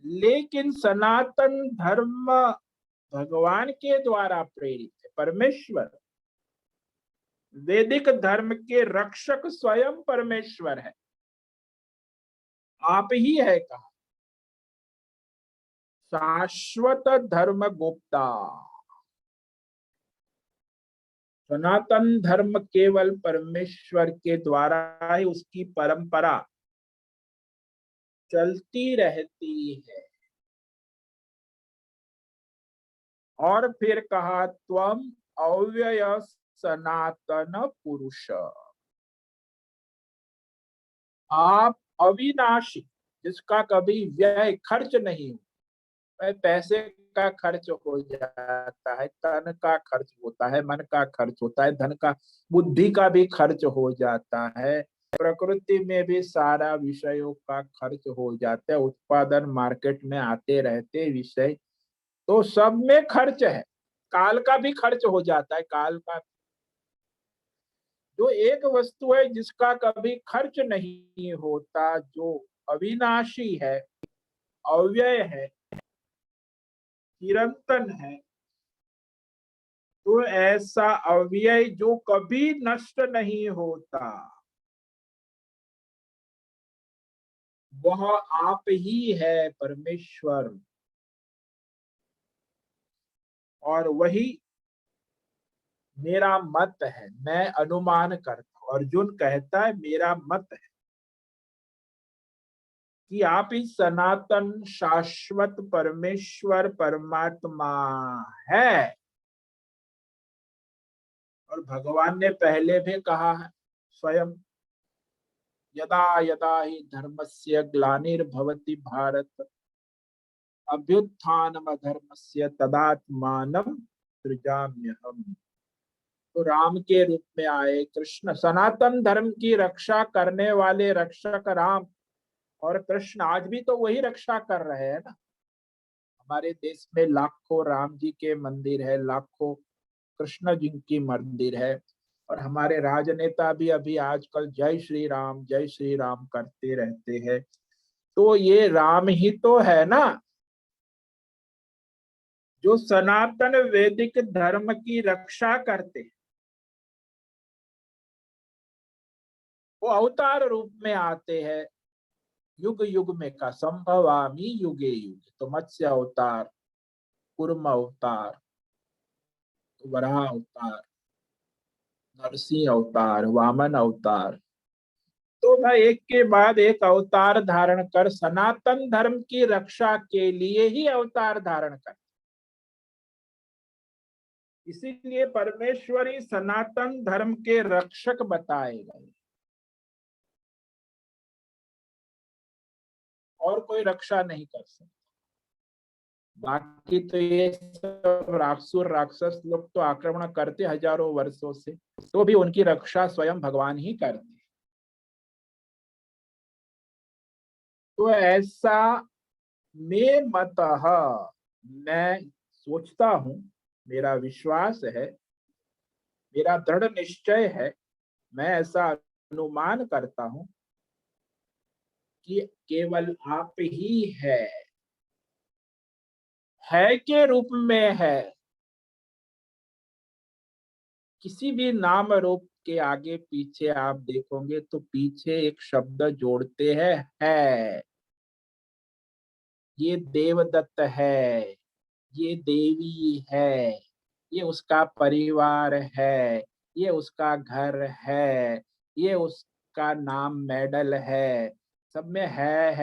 लेकिन सनातन धर्म भगवान के द्वारा प्रेरित है, परमेश्वर। वैदिक धर्म के रक्षक स्वयं परमेश्वर है, आप ही है कहा, शाश्वत धर्म गुप्ता। सनातन धर्म केवल परमेश्वर के द्वारा ही उसकी परंपरा चलती रहती है। और फिर कहा त्वम अव्यय सनातन पुरुष, आप अविनाशी, जिसका कभी व्यय खर्च नहीं हो। पैसे का खर्च हो जाता है, तन का खर्च होता है, मन का खर्च होता है, धन का बुद्धि का भी खर्च हो जाता है, प्रकृति में भी सारा विषयों का खर्च हो जाता है, उत्पादन मार्केट में आते रहते विषय, तो सब में खर्च है। काल का भी खर्च हो जाता है, काल का। जो एक वस्तु है जिसका कभी खर्च नहीं होता, जो अविनाशी है, अव्यय है, चिरंतन है, तो ऐसा अव्यय जो कभी नष्ट नहीं होता, वह आप ही है परमेश्वर। और वही मेरा मत है, मैं अनुमान करता हूं, अर्जुन कहता है मेरा मत है कि आप ही सनातन शाश्वत परमेश्वर परमात्मा है। और भगवान ने पहले भी कहा है स्वयं, यदा यदा ही धर्मस्य ग्लानिर्भवति भारत अभ्युत्थानमधर्मस्य तदात्मानं सृजाम्यहम्। तो राम के रूप में आए कृष्ण, सनातन धर्म की रक्षा करने वाले रक्षक राम और कृष्ण, आज भी तो वही रक्षा कर रहे हैं ना। हमारे देश में लाखों राम जी के मंदिर है, लाखों कृष्ण जी की मंदिर है, और हमारे राजनेता भी अभी आजकल जय श्री राम करते रहते हैं। तो ये राम ही तो है ना, जो सनातन वैदिक धर्म की रक्षा करते हैं। वो अवतार रूप में आते हैं, युग युग में का संभवामी युगे युगे। तो मत्स्य अवतार, कुर्म अवतार, वराह अवतार, नरसिंह अवतार, वामन अवतार। तो भाई एक के बाद एक अवतार धारण कर सनातन धर्म की रक्षा के लिए ही अवतार धारण कर। इसीलिए परमेश्वरी सनातन धर्म के रक्षक बताए गए, और कोई रक्षा नहीं कर सकता। बाकी तो ये सब राक्षुर राक्षस लोग तो आक्रमण करते हजारों वर्षों से, तो भी उनकी रक्षा स्वयं भगवान ही करते। तो ऐसा में मतः, मैं सोचता हूं, मेरा विश्वास है, मेरा दृढ़ निश्चय है, मैं ऐसा अनुमान करता हूं कि केवल आप ही है के रूप में है। किसी भी नाम रूप के आगे पीछे आप देखोगे तो पीछे एक शब्द जोड़ते हैं है। ये देवदत्त है, ये देवी है, ये उसका परिवार है, ये उसका घर है, ये उसका नाम मेडल है। सब में है।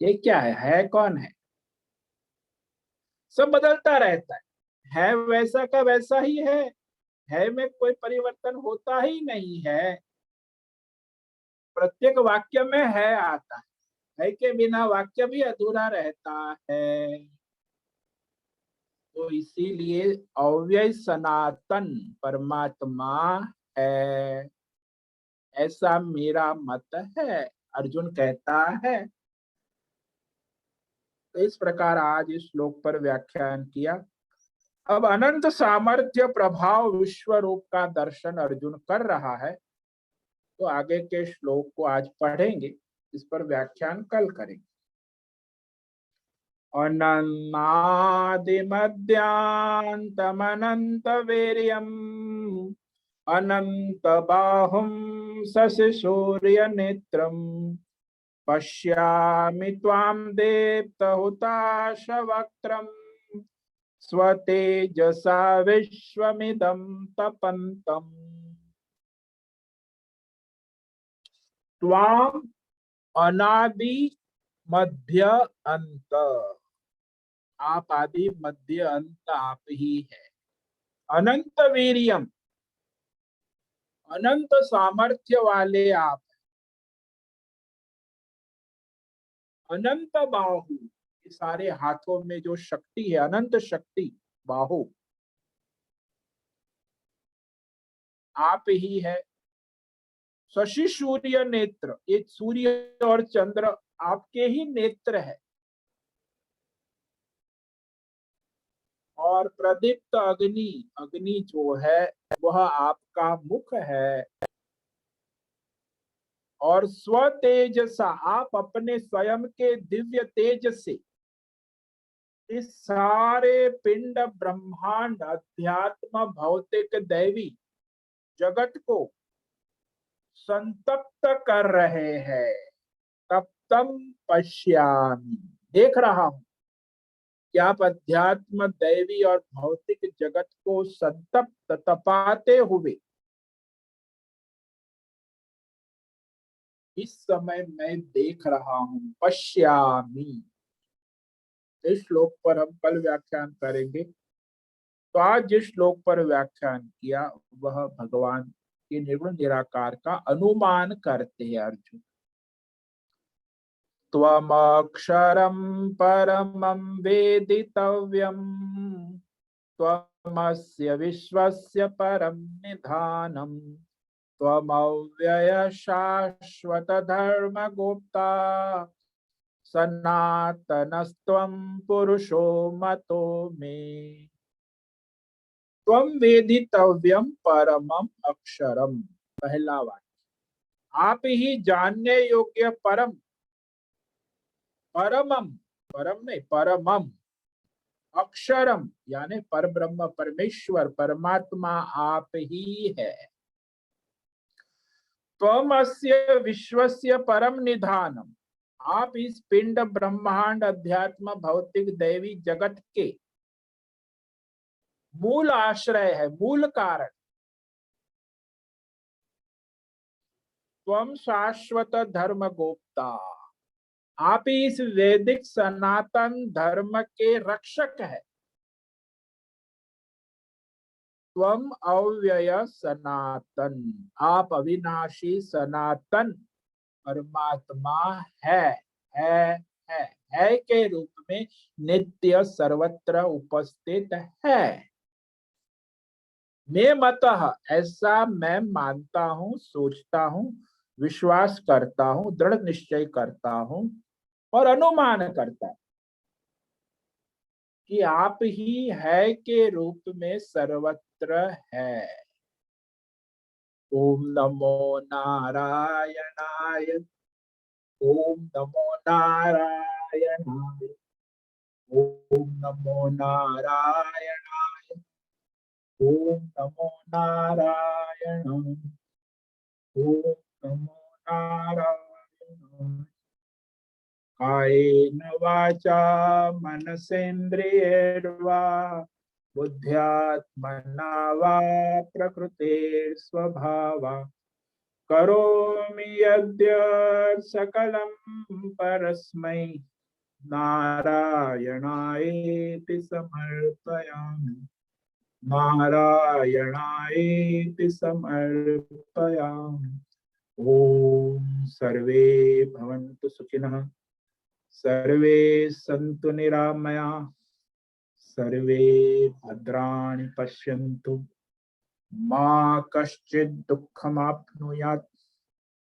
ये क्या है कौन सब बदलता रहता है वैसा का वैसा ही है में कोई परिवर्तन होता ही नहीं है। प्रत्येक वाक्य में है आता है के बिना वाक्य भी अधूरा रहता है। तो इसीलिए अव्यय सनातन परमात्मा है, ऐसा मेरा मत है, अर्जुन कहता है। तो इस प्रकार आज इस श्लोक पर व्याख्यान किया। अब अनंत सामर्थ्य प्रभाव विश्व रूप का दर्शन अर्जुन कर रहा है, तो आगे के श्लोक को आज पढ़ेंगे, इस पर व्याख्यान कल करेंगे। अनन्नादिमध्यान्तमनन्त वीर्यम् अनंत बाहुं शशि सूर्य नेत्रम् पश्यामि त्वां दीप्तहुताशवक्त्रम् स्वतेजसा विश्वमिदं तपन्तम्। त्वां अनादि मध्य अंत, आप आदि मध्य अंत आप ही है। अनंत वीर्यम, अनंत सामर्थ्य वाले आप। अनंत बाहु, ये सारे हाथों में जो शक्ति है, अनंत शक्ति बाहु आप ही है। शशि सूर्य नेत्र, ये सूर्य और चंद्र आपके ही नेत्र है। और प्रदीप्त अग्नि, अग्नि जो है वह आपका मुख है। और स्व तेजसा, आप अपने स्वयं के दिव्य तेज से इस सारे पिंड ब्रह्मांड अध्यात्म भौतिक दैवी जगत को संतप्त कर रहे हैं। तप्तम पश्यामि, देख रहा हूं कि आप अध्यात्म दैवी और भौतिक जगत को संतप्त तपाते हुए इस समय मैं देख रहा हूं। पश्यामि, इस श्लोक पर हम कल व्याख्यान करेंगे। तो आज जिस श्लोक पर व्याख्यान किया वह भगवान के निर्गुण निराकार का अनुमान करते हैं अर्जुन। त्वमक्षरं परमं वेदितव्यं त्वमस्य विश्वस्य परं निधानम् त्वमव्यय शाश्वत धर्मगुप्ता सनातनस्त्वं पुरुषो मतो मे। त्वं वेदितव्यं परमं अक्षरम। पहला वाक्य, आप ही जानने योग्य परम, परमम, परम नहीं परमम, अक्षरम यानी परब्रह्म परमेश्वर परमात्मा आप ही है। त्वमस्य विश्वस्य परम निधानम, आप इस पिंड ब्रह्मांड अध्यात्म भौतिक दैवी जगत के मूल आश्रय है, मूल कारण। त्वम शाश्वत धर्म गोप्ता, आप ही इस वैदिक सनातन धर्म के रक्षक है। त्वम अव्यय सनातन, आप अविनाशी सनातन परमात्मा है, है, है, है के रूप में नित्य सर्वत्र उपस्थित है। मैं मतः, ऐसा मैं मानता हूं, सोचता हूं, विश्वास करता हूं, दृढ़ निश्चय करता हूं और अनुमान करता हूं कि आप ही है के रूप में सर्वत्र है। ओम नमो नारायणाय, ओम नमो नारायणाय, ओम नमो नारायणाय, ओम नमो नारायणाय, ओम नमो नारायणाय। कायेन वाचा मनसेन्द्रियैर्वा बुद्ध्यात्मना वा प्रकृते स्वभावात् करोमि यद्यत् सकलं परस्मै नारायणायेति समर्पयामि, नारायणायेति समर्पयामि। ओम सर्वे भवन्तु सुखिनः, सर्वे सन्तु निरामयाः, सर्वे भद्राणि पश्यन्तु, मा कश्चित् दुःखमाप्नुयात्।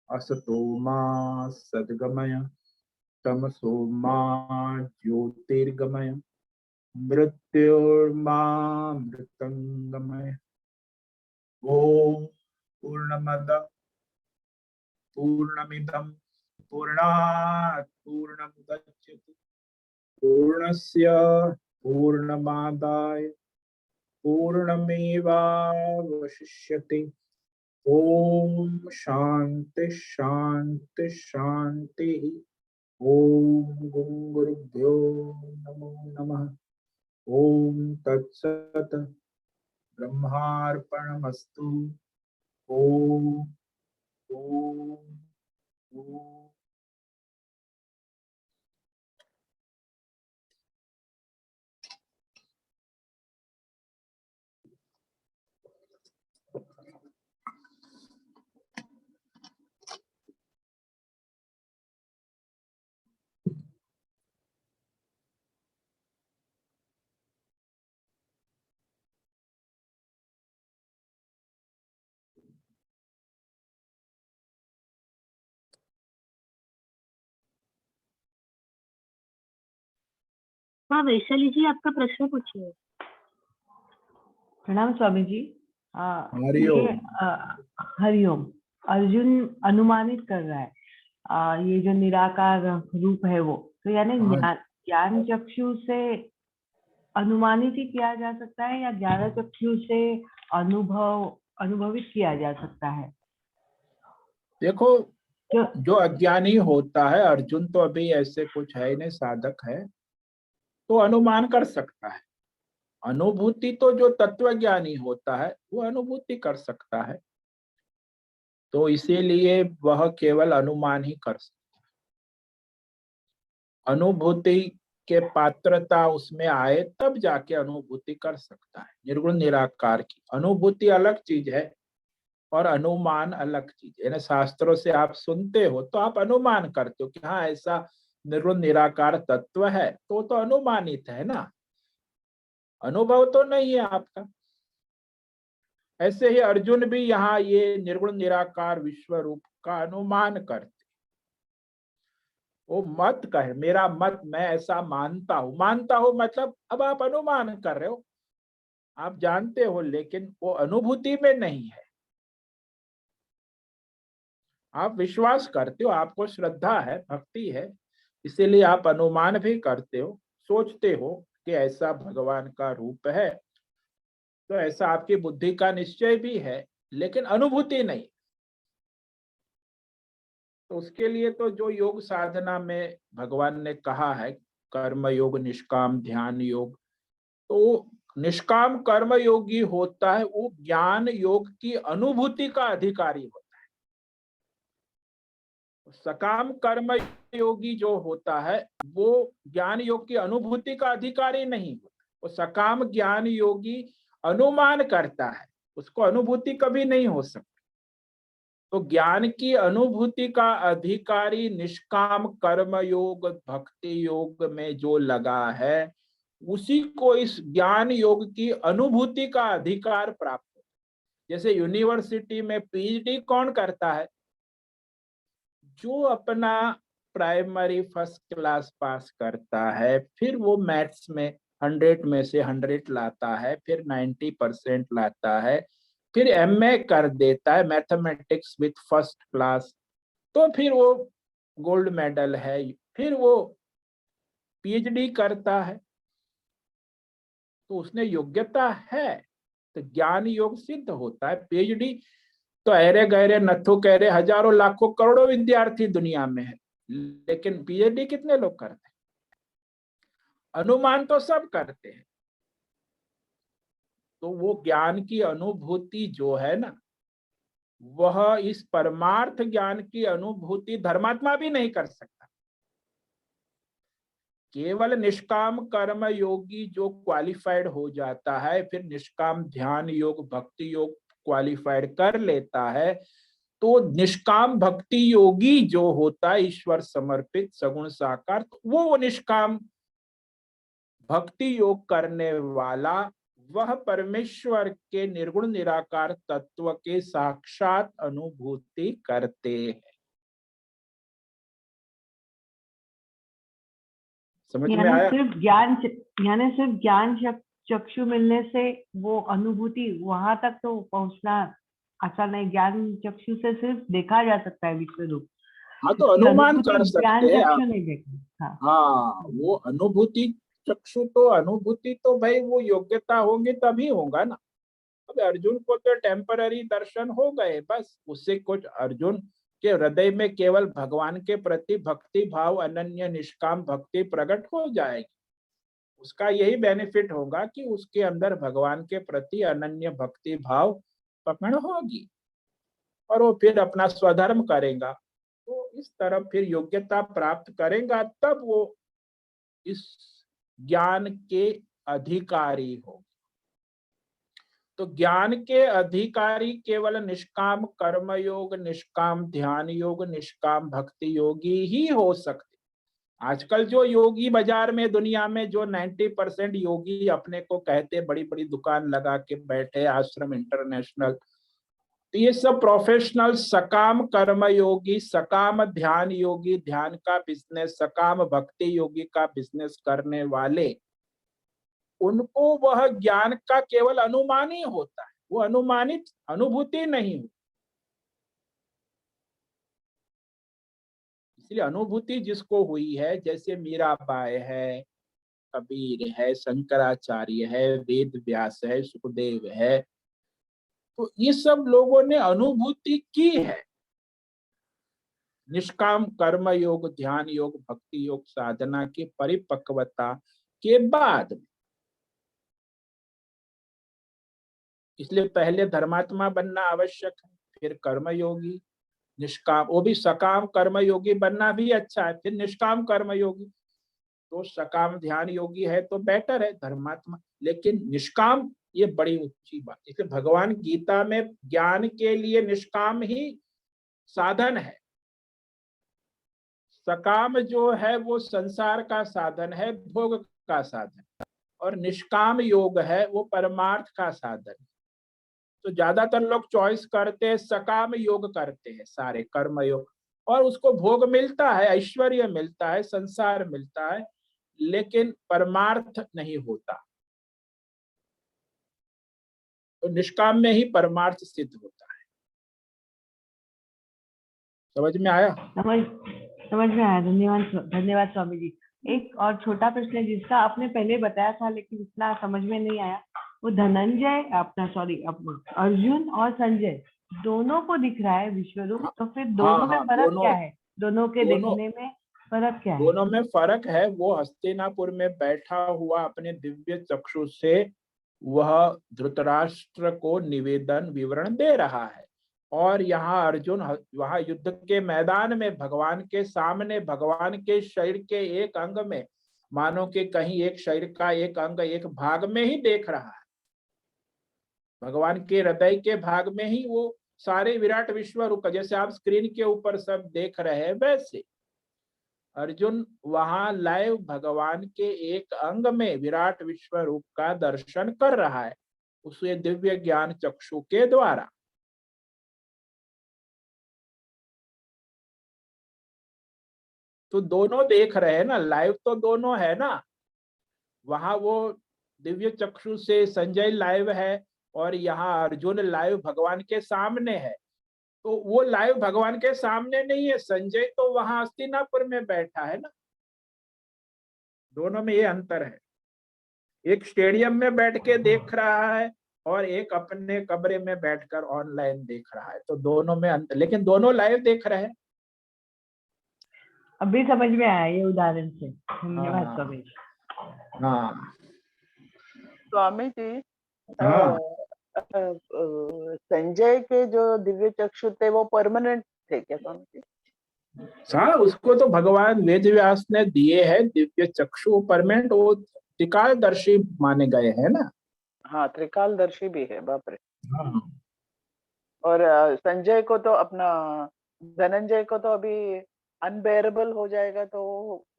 असतो मा सद्गमय, तमसो मा ज्योतिर्गमय, मृत्योर्मा मृतंगमय। ओम पूर्णमद पूर्णमिदं पूर्णात् पूर्णमुदच्यते पूर्णस्य पूर्णमादाय पूर्णमेवावशिष्यते। ओम शांति शांति शांति। ओम गुरुभ्यो नमो नमः। ओम तत्सत। ब्रह्मार्पणमस्तु। ओम ओम ओम। हाँ वैशाली जी, आपका प्रश्न पूछिए। प्रणाम स्वामी जी। हरिओम। हरिओम। अर्जुन अनुमानित कर रहा है ये जो निराकार रूप है वो, तो यानी ज्ञान चक्षु से अनुमानित ही किया जा सकता है या ज्ञान चक्षु से अनुभवित किया जा सकता है? देखो, जो अज्ञानी होता है, अर्जुन तो अभी ऐसे कुछ है नहीं, साधक है, तो अनुमान कर सकता है। अनुभूति तो जो तत्वज्ञानी होता है वो अनुभूति कर सकता है, तो इसीलिए वह केवल अनुमान ही कर सकता है। अनुभूति के पात्रता उसमें आए तब जाके अनुभूति कर सकता है। निर्गुण निराकार की अनुभूति अलग चीज है और अनुमान अलग चीज है। शास्त्रों से आप सुनते हो तो आप अनुमान करते हो कि हाँ ऐसा निर्गुण निराकार तत्व है, तो अनुमानित है ना, अनुभव तो नहीं है आपका। ऐसे ही अर्जुन भी यहाँ ये निर्गुण निराकार विश्व रूप का अनुमान करते। वो मत कहे, मेरा मत, मैं ऐसा मानता हूं। मानता हूं मतलब अब आप अनुमान कर रहे हो, आप जानते हो, लेकिन वो अनुभूति में नहीं है। आप विश्वास करते हो, आपको श्रद्धा है, भक्ति है, इसीलिए आप अनुमान भी करते हो, सोचते हो कि ऐसा भगवान का रूप है, तो ऐसा आपकी बुद्धि का निश्चय भी है, लेकिन अनुभूति नहीं। तो उसके लिए तो जो योग साधना में भगवान ने कहा है, कर्म योग, निष्काम ध्यान योग, तो निष्काम कर्म योगी होता है वो ज्ञान योग की अनुभूति का अधिकारी होता है। सकाम कर्म योगी जो होता है वो ज्ञान योग की अनुभूति का अधिकारी नहीं होता। वो सकाम ज्ञान योगी अनुमान करता है, उसको अनुभूति कभी नहीं हो सकती। तो ज्ञान की अनुभूति का अधिकारी निष्काम कर्म योग भक्ति योग में जो लगा है, उसी को इस ज्ञान योग की अनुभूति का अधिकार प्राप्त हो। जैसे यूनिवर्सिटी में पीएचडी कौन करता है? जो अपना प्राइमरी फर्स्ट क्लास पास करता है, फिर वो मैथ्स में 100 में से 100 लाता है, फिर 90% लाता है, फिर एमए कर देता है मैथमेटिक्स विथ फर्स्ट क्लास, तो फिर वो गोल्ड मेडल है, फिर वो पीएचडी करता है, तो उसने योग्यता है। तो ज्ञान योग सिद्ध होता है। पीएचडी तो अरे गहरे नथु कह रहे हजारों लाखों करोड़ों विद्यार्थी दुनिया में है, लेकिन पीएचडी कितने लोग करते हैं? अनुमान तो सब करते हैं। तो वो ज्ञान की अनुभूति जो है ना, वह इस परमार्थ ज्ञान की अनुभूति धर्मात्मा भी नहीं कर सकता। केवल निष्काम कर्म योगी जो क्वालिफाइड हो जाता है, फिर निष्काम ध्यान योग भक्ति योग क्वालिफाइड कर लेता है, तो निष्काम भक्ति योगी जो होता है ईश्वर समर्पित सगुण साकार, तो वो निष्काम भक्ति योग करने वाला वह परमेश्वर के निर्गुण निराकार तत्व के साक्षात अनुभूति करते हैं। समझ में आया? सिर्फ ज्ञान चक्षु मिलने से वो अनुभूति वहां तक तो पहुंचना आसान नहीं। ज्ञान चक्षु से सिर्फ देखा जा सकता है विश्व रूप। हाँ, तो अनुमान कर ज्ञान सकते हैं चक्षु आप। नहीं देखा। हाँ, वो अनुभूति चक्षु तो अनुभूति तो भाई वो योग्यता होगी तभी होगा ना। अब अर्जुन को तो टेम्पररी दर्शन हो गए, बस उससे कुछ अर्जुन के हृदय में केवल भगवान के प्रति भक्ति भाव अनन्य निष्काम भक्ति प्रकट हो जाएगी। उसका यही बेनिफिट होगा कि उसके अंदर भगवान के प्रति अनन्य भक्ति भाव प्रकट होगी और वो फिर अपना स्वधर्म करेगा। तो इस तरफ फिर योग्यता प्राप्त करेगा, तब वो इस ज्ञान के अधिकारी हो। तो ज्ञान के अधिकारी केवल निष्काम कर्म योग, निष्काम ध्यान योग, निष्काम भक्ति योगी ही हो सकते। आजकल जो योगी बाजार में दुनिया में जो 90% योगी अपने को कहते, बड़ी बड़ी दुकान लगा के बैठे, आश्रम इंटरनेशनल, तो ये सब प्रोफेशनल सकाम कर्म योगी, सकाम ध्यान योगी, ध्यान का बिजनेस, सकाम भक्ति योगी का बिजनेस करने वाले, उनको वह ज्ञान का केवल अनुमान ही होता है, वो अनुमानित अनुभूति नहीं होती। इसलिए अनुभूति जिसको हुई है, जैसे मीराबाई है, कबीर है, शंकराचार्य है, वेद व्यास है, सुखदेव है, तो ये सब लोगों ने अनुभूति की है निष्काम कर्म योग, ध्यान योग, भक्ति योग साधना की परिपक्वता के बाद। इसलिए पहले धर्मात्मा बनना आवश्यक है, फिर कर्मयोगी, निष्काम, वो भी सकाम कर्मयोगी बनना भी अच्छा है, फिर निष्काम कर्मयोगी। तो सकाम ध्यान योगी है तो बेटर है धर्मात्मा, लेकिन निष्काम ये बड़ी ऊंची बात। इसलिए भगवान गीता में ज्ञान के लिए निष्काम ही साधन है। सकाम जो है वो संसार का साधन है, भोग का साधन, और निष्काम योग है वो परमार्थ का साधन है। तो ज्यादातर लोग चॉइस करते हैं, सकाम योग करते हैं, सारे कर्म योग, और उसको भोग मिलता है, ऐश्वर्य मिलता है, संसार मिलता है, लेकिन परमार्थ नहीं होता। तो निष्काम में ही परमार्थ सिद्ध होता है। समझ में आया? समझ में आया। धन्यवाद स्वामी जी। एक और छोटा प्रश्न है जिसका आपने पहले बताया था लेकिन इतना समझ में नहीं आया। वो धनंजय अर्जुन और संजय दोनों को दिख रहा है विश्व रूप, तो फिर दोनों में फर्क क्या है? दोनों के देखने में फर्क क्या है? दोनों में फर्क है। वो हस्तिनापुर में बैठा हुआ अपने दिव्य चक्षु से वह धृतराष्ट्र को निवेदन विवरण दे रहा है, और यहाँ अर्जुन वहां युद्ध के मैदान में भगवान के सामने, भगवान के शरीर के एक अंग में, मानो कि कहीं एक शरीर का एक अंग एक भाग में ही देख रहा है। भगवान के हृदय के भाग में ही वो सारे विराट विश्व रूप, जैसे आप स्क्रीन के ऊपर सब देख रहे हैं, वैसे अर्जुन वहां लाइव भगवान के एक अंग में विराट विश्व रूप का दर्शन कर रहा है, उसे दिव्य ज्ञान चक्षु के द्वारा। तो दोनों देख रहे हैं ना, लाइव तो दोनों है ना। वहां वो दिव्य चक्षु से संजय लाइव है, और यहाँ अर्जुन लाइव भगवान के सामने है। तो वो लाइव भगवान के सामने नहीं है, संजय तो वहां हस्तिनापुर में बैठा है ना। दोनों में ये अंतर है, एक स्टेडियम में बैठ के देख रहा है और एक अपने कमरे में बैठकर ऑनलाइन देख रहा है। तो दोनों में अंतर, लेकिन दोनों लाइव देख रहे हैं। अभी समझ में आया ये उदाहरण से। धन्यवाद स्वामी जी। हाँ स्वामी जी, हाँ संजय के जो दिव्य चक्षु थे वो परमानेंट थे क्या स्वामी जी? हाँ, उसको तो भगवान वेद व्यास ने दिए हैं दिव्य चक्षु परमानेंट, वो त्रिकालदर्शी माने गए हैं ना। हाँ, त्रिकालदर्शी भी है, बाप रे। हाँ और संजय को तो अपना, धनंजय को तो अभी अनबेरेबल हो जाएगा, तो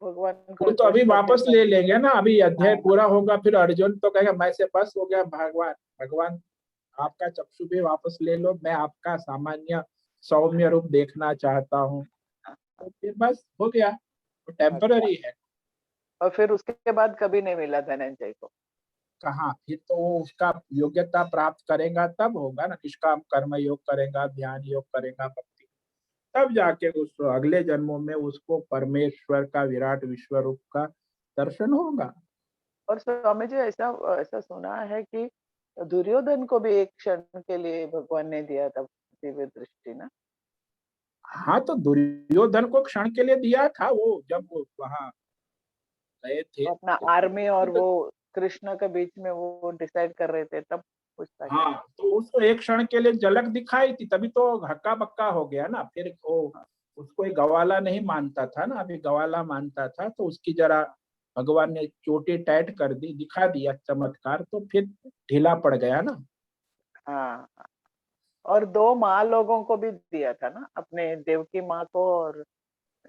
भगवान वो का तो अभी कष्ट वापस देकर- ले लेंगे ना, अभी अध्याय हाँ। पूरा होगा, फिर अर्जुन तो कहेगा मैं से बस हो गया भगवान, भगवान आपका चक्षु भी वापस ले लो, मैं आपका सामान्य सौम्य रूप देखना चाहता हूँ। तो फिर बस हो गया, वो टेम्पररी है। और फिर उसके बाद कभी नहीं मिला धनंजय को। कहाँ, फिर तो वो उसका योग्यता प्राप्त करेगा तब होगा ना, निष्काम कर्म योग करेगा, ध्यान योग करेगा, भक्ति, तब जाके उस अगले जन्मों में उसको परमेश्वर का विराट विश्व रूप का दर्शन होगा। और स्वामी जी, ऐसा ऐसा सुना है कि दुर्योधन को भी एक क्षण के लिए भगवान ने दिया था दिव्य दृष्टि ना। हाँ, तो दुर्योधन को क्षण के लिए दिया था, वो जब वो वहां गए थे अपना तो, आर्मी और वो कृष्ण के बीच में वो डिसाइड कर रहे थे, तब पूछता क्या? हाँ, तो उसको एक क्षण के लिए झलक दिखाई थी, तभी तो हक्का बक्का हो गया ना। फिर वो उसको एक गवाला नहीं मानता था ना, अभी गवाला मानता था, तो उसकी जरा भगवान ने चोटी टाइट कर दी, दिखा दिया चमत्कार, तो फिर ढीला पड़ गया ना। हाँ, और दो माँ लोगों को भी दिया था ना, अपने देवकी माँ को और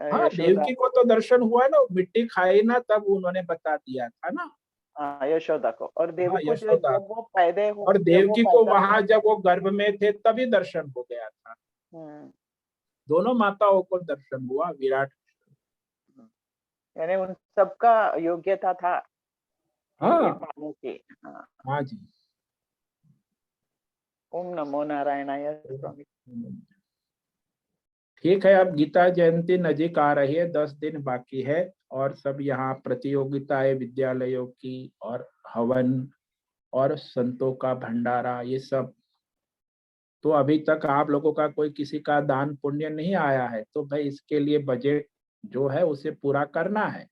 हाँ, यशोदा देवकी को तो दर्शन हुआ ना, मिट्टी खाई ना, तब उन्होंने बता दिया था ना। हाँ, यशोदा को। और हाँ, देवकी को यशोदा जब को। वो पैदा हो, और जब वो देवकी को पैदा वहां हुए। जब वो गर्भ में थे तभी दर्शन हो गया था। दोनों माताओं को दर्शन हुआ विराट। यानी उन सबका योग्यता था ये हाँ पाने की। हाँ। हाँ जी। ओम नमो नारायणाय स्वामी। ठीक है, अब गीता जयंती नजीक आ रही है, 10 दिन बाकी है, और सब यहाँ प्रतियोगिताएं विद्यालयों की, और हवन, और संतों का भंडारा, ये सब। तो अभी तक आप लोगों का कोई किसी का दान पुण्य नहीं आया है, तो भाई इसके लिए बजट जो है उसे पूरा करना है।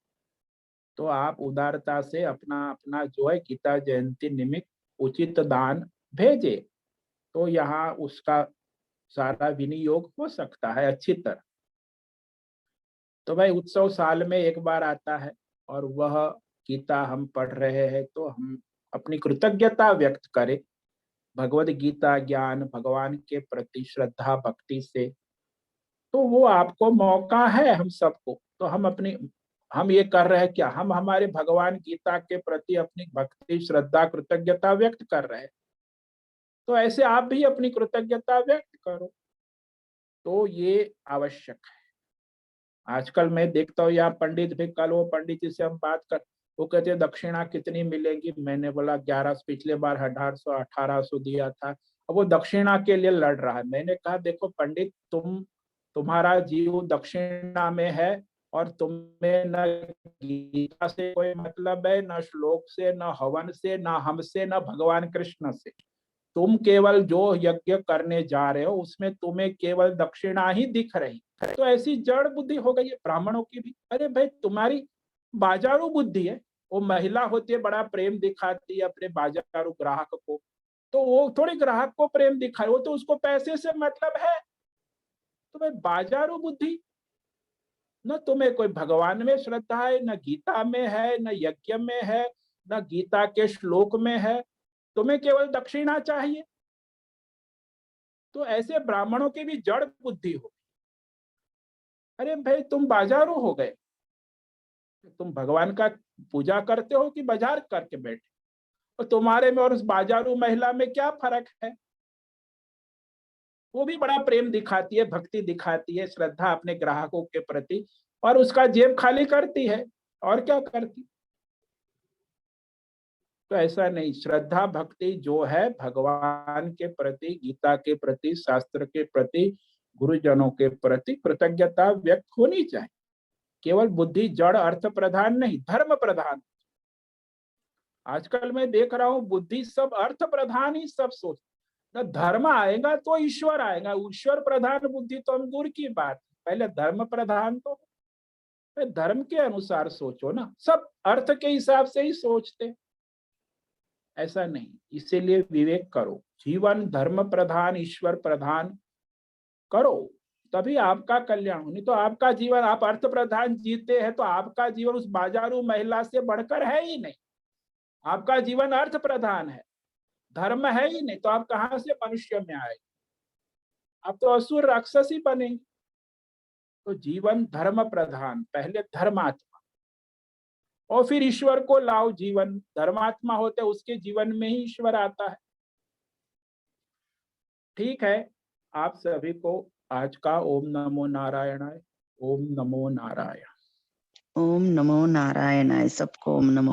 तो आप उदारता से अपना अपना जो है गीता जयंती निमित्त उचित दान भेजे, तो यहाँ उसका सारा विनियोग हो सकता है अच्छी तरह। तो भाई उत्सव साल में एक बार आता है, और वह गीता हम पढ़ रहे हैं, तो हम अपनी कृतज्ञता व्यक्त करें भगवद गीता ज्ञान भगवान के प्रति श्रद्धा भक्ति से। तो वो आपको मौका है हम सबको, तो हम ये कर रहे हैं क्या, हम हमारे भगवान गीता के प्रति अपनी भक्ति श्रद्धा कृतज्ञता व्यक्त कर रहे हैं, तो ऐसे आप भी अपनी कृतज्ञता व्यक्त करो। तो ये आवश्यक है। आजकल मैं देखता हूँ यहाँ पंडित भी, कल वो पंडित जी से हम बात कर, वो कहते दक्षिणा कितनी मिलेगी, मैंने बोला 11, पिछले बार 1800 दिया था, अब वो दक्षिणा के लिए लड़ रहा है। मैंने कहा देखो पंडित, तुम्हारा जीव दक्षिणा में है, और तुम्हें न गीता से कोई मतलब है, न श्लोक से, न हवन से, न हमसे, न भगवान कृष्ण से। तुम केवल जो यज्ञ करने जा रहे हो उसमें तुम्हें केवल दक्षिणा ही दिख रही। तो ऐसी जड़ बुद्धि हो गई है ब्राह्मणों की भी। अरे भाई तुम्हारी बाजारू बुद्धि है, वो महिला होती है बड़ा प्रेम दिखाती है अपने बाजारू ग्राहक को, तो वो थोड़ी ग्राहक को प्रेम दिखाए, वो तो उसको पैसे से मतलब है। तो भाई बाजारू बुद्धि, न तुम्हें कोई भगवान में श्रद्धा है, न गीता में है, न यज्ञ में है, न गीता के श्लोक में है, तुम्हें केवल दक्षिणा चाहिए। तो ऐसे ब्राह्मणों की भी जड़ बुद्धि हो। अरे भाई तुम बाजारू हो गए, तुम भगवान का पूजा करते हो कि बाजार करके बैठे, और तुम्हारे में और उस बाजारू महिला में क्या फर्क है? वो भी बड़ा प्रेम दिखाती है, भक्ति दिखाती है, श्रद्धा अपने ग्राहकों के प्रति, और उसका जेब खाली करती है, और क्या करती। तो ऐसा नहीं, श्रद्धा भक्ति जो है भगवान के प्रति, गीता के प्रति, शास्त्र के प्रति, गुरुजनों के प्रति कृतज्ञता व्यक्त होनी चाहिए। केवल बुद्धि जड़ अर्थ प्रधान नहीं, धर्म प्रधान। आजकल मैं देख रहा हूं बुद्धि सब अर्थ प्रधान ही सब सोच, न धर्म आएगा तो ईश्वर आएगा। ईश्वर प्रधान बुद्धि तो हम दूर की बात, पहले धर्म प्रधान तो धर्म के अनुसार सोचो ना, सब अर्थ के हिसाब से ही सोचते, ऐसा नहीं। इसीलिए विवेक करो, जीवन धर्म प्रधान ईश्वर प्रधान करो, तभी आपका कल्याण हो। नहीं तो आपका जीवन, आप अर्थ प्रधान जीते हैं तो आपका जीवन उस बाजारू महिला से बढ़कर है ही नहीं। आपका जीवन अर्थ प्रधान है, धर्म है ही नहीं, तो आप कहां से मनुष्य में आए? आप तो असुर राक्षस ही बनेंगे। तो जीवन धर्म प्रधान, पहले धर्मात्मा, और फिर ईश्वर को लाओ। जीवन धर्मात्मा होते उसके जीवन में ही ईश्वर आता है। ठीक है, आप सभी को आज का ओम नमो नारायणाय, ओम नमो नारायण। ओम नमो नारायणाय, सबको ओम नमो